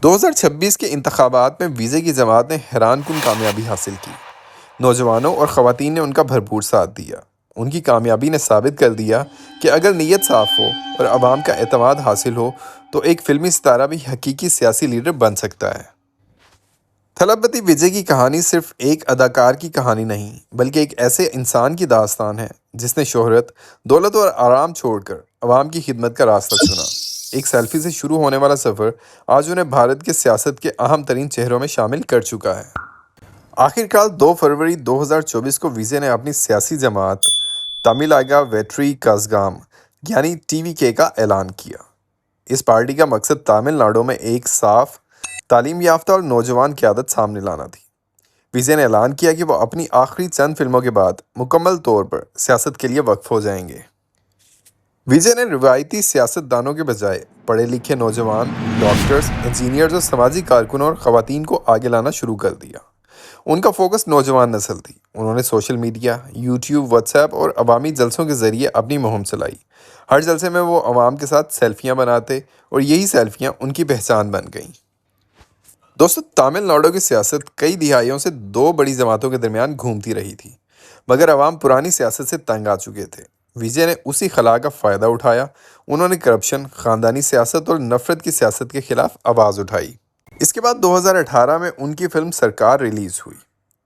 2026 के इंतखाबात में विजय की जमात ने हैरानकुन कामयाबी हासिल की। नौजवानों और ख़वातीन ने उनका भरपूर साथ दिया। उनकी कामयाबी ने साबित कर दिया कि अगर नीयत साफ हो और अवाम का एतमाद हासिल हो तो एक फिल्मी सितारा भी हकीकी सियासी लीडर बन सकता है। थलपति विजय की कहानी सिर्फ एक अदाकार की कहानी नहीं, बल्कि एक ऐसे इंसान की दास्तान है जिसने शोहरत, दौलत और आराम छोड़कर अवाम की खिदमत का रास्ता चुना। एक सेल्फी से शुरू होने वाला सफ़र आज उन्हें भारत के सियासत के अहम तरीन चेहरों में शामिल कर चुका है। आखिरकार 2 फरवरी 2024 को विजय ने अपनी सियासी जमात तमिलागा वेट्री कज़गाम यानी टीवीके का ऐलान किया। इस पार्टी का मकसद तमिलनाडु में एक साफ, तालीम याफ्ता और नौजवान क़यादत सामने लाना थी। विजय ने ऐलान किया कि वो अपनी आखिरी चंद फिल्मों के बाद मुकम्मल तौर पर सियासत के लिए वक्फ हो जाएंगे। विजय ने रिवायती सियासतदानों के बजाय पढ़े लिखे नौजवान, डॉक्टर्स, इंजीनियर्स और समाजी कारकुनों और ख़वातीन को आगे लाना शुरू कर दिया। उनका फोकस नौजवान नस्ल थी। उन्होंने सोशल मीडिया, यूट्यूब, व्हाट्सएप और अवामी जलसों के ज़रिए अपनी मुहिम चलाई। हर जलसे में वो अवाम के साथ सेल्फियाँ बनाते और यही सेल्फियाँ उनकी पहचान बन गईं। दोस्तों, तमिलनाडु की सियासत कई दिहाइयों से 2 बड़ी जमातों के दरमियान घूमती रही थी, मगर अवाम पुरानी सियासत से तंग आ चुके थे। विजय ने उसी खला का फ़ायदा उठाया। उन्होंने करप्शन, ख़ानदानी सियासत और नफ़रत की सियासत के खिलाफ आवाज़ उठाई। इसके बाद 2018 में उनकी फिल्म सरकार रिलीज़ हुई।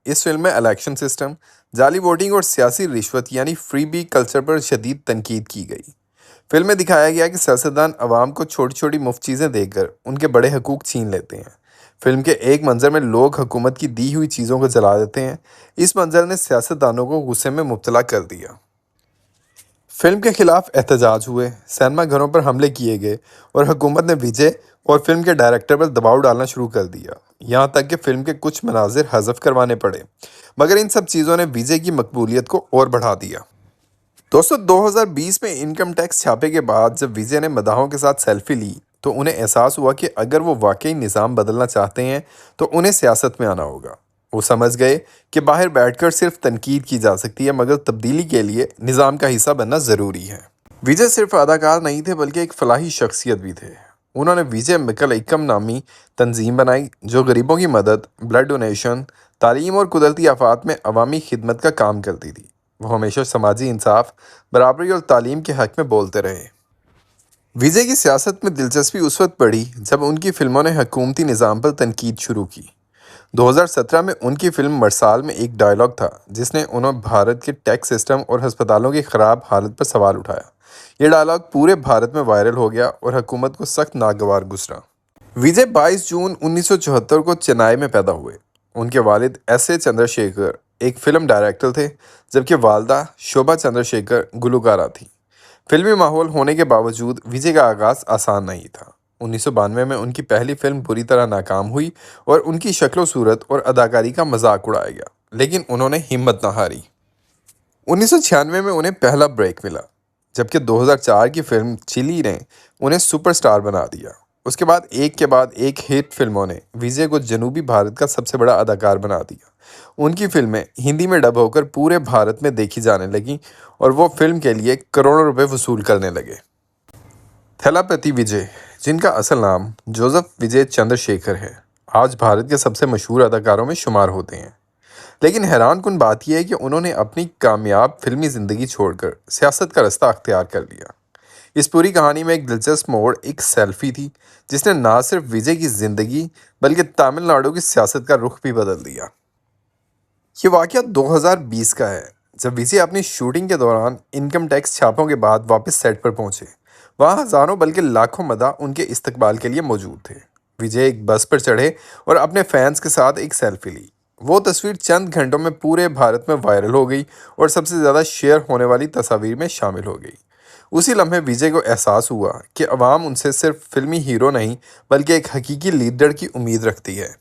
इस फिल्म में इलेक्शन सिस्टम, जाली वोटिंग और सियासी रिश्वत यानी फ्रीबी कल्चर पर शदीद तनकीद की गई। फिल्म में दिखाया गया कि सियासतदान अवाम को छोटी छोटी मुफ्त चीज़ें देकर उनके बड़े हकूक़ छीन लेते हैं। फिल्म के एक मंजर में लोग हुकूमत की दी हुई चीज़ों को जला देते हैं। इस मंजर ने सियासतदानों को गुस्से में मुब्तला कर दिया। फिल्म के खिलाफ एहतजाज हुए, सिनेमा घरों पर हमले किए गए और हुकूमत ने विजय और फिल्म के डायरेक्टर पर दबाव डालना शुरू कर दिया। यहाँ तक कि फिल्म के कुछ मनाजिर हज़फ करवाने पड़े, मगर इन सब चीज़ों ने विजय की मकबूलियत को और बढ़ा दिया। दोस्तों, 2020 में इनकम टैक्स छापे के बाद जब विजय ने मदाहों के साथ सेल्फी ली तो उन्हें एहसास हुआ कि अगर वो वाकई निज़ाम बदलना चाहते हैं तो उन्हें सियासत में आना होगा। वो समझ गए कि बाहर बैठकर सिर्फ तनकीद की जा सकती है, मगर तब्दीली के लिए निज़ाम का हिस्सा बनना ज़रूरी है। विजय सिर्फ अदाकार नहीं थे, बल्कि एक फलाही शख्सियत भी थे। उन्होंने विजय मिकल एकम नामी तंजीम बनाई जो गरीबों की मदद, ब्लड डोनेशन, तालीम और कुदरती आफात में अवामी खिदमत का काम करती थी। वो हमेशा समाजी इंसाफ, बराबरी और तालीम के हक में बोलते रहे। विजय की सियासत में दिलचस्पी उस वक्त बढ़ी जब उनकी फिल्मों ने हुकूमती निज़ाम पर तनकीद शुरू की। 2017 में उनकी फिल्म मरसाल में एक डायलॉग था जिसने उन्होंने भारत के टैक्स सिस्टम और अस्पतालों की ख़राब हालत पर सवाल उठाया। ये डायलॉग पूरे भारत में वायरल हो गया और हुकूमत को सख्त नागवार गुजरा। विजय 22 जून 1974 को चेन्नई में पैदा हुए। उनके वालिद S.A. चंद्रशेखर एक फिल्म डायरेक्टर थे, जबकि वालदा शोभा चंद्रशेखर गुलकारा थी। फिल्मी माहौल होने के बावजूद विजय का आगाज़ आसान नहीं था। 1992 में उनकी पहली फिल्म बुरी तरह नाकाम हुई और उनकी शक्लो सूरत और अदाकारी का मजाक उड़ाया गया, लेकिन उन्होंने हिम्मत न हारी। 1996 में उन्हें पहला ब्रेक मिला, जबकि 2004 की फिल्म चिली ने उन्हें सुपरस्टार बना दिया। उसके बाद एक हिट फिल्मों ने विजय को जनूबी भारत का सबसे बड़ा अदाकार बना दिया। उनकी फिल्में हिंदी में डब होकर पूरे भारत में देखी जाने लगीं और वो फिल्म के लिए करोड़ों रुपए वसूल करने लगे। थलपति विजय, जिनका असल नाम जोसेफ विजय चंद्रशेखर है, आज भारत के सबसे मशहूर अदाकारों में शुमार होते हैं। लेकिन हैरानकुन बात यह है कि उन्होंने अपनी कामयाब फिल्मी ज़िंदगी छोड़कर सियासत का रास्ता अख्तियार कर लिया। इस पूरी कहानी में एक दिलचस्प मोड़ एक सेल्फी थी जिसने ना सिर्फ विजय की ज़िंदगी बल्कि तमिलनाडु की सियासत का रुख भी बदल दिया। ये वाक़या 2020 का है, जब विजय अपनी शूटिंग के दौरान इनकम टैक्स छापों के बाद वापस सेट पर पहुंचे। वहां हज़ारों बल्कि लाखों मदाह उनके इस्तकबाल के लिए मौजूद थे। विजय एक बस पर चढ़े और अपने फैंस के साथ एक सेल्फी ली। वो तस्वीर चंद घंटों में पूरे भारत में वायरल हो गई और सबसे ज़्यादा शेयर होने वाली तस्वीर में शामिल हो गई। उसी लम्हे विजय को एहसास हुआ कि अवाम उनसे सिर्फ फिल्मी हीरो नहीं, बल्कि एक हकीकी लीडर की उम्मीद रखती है।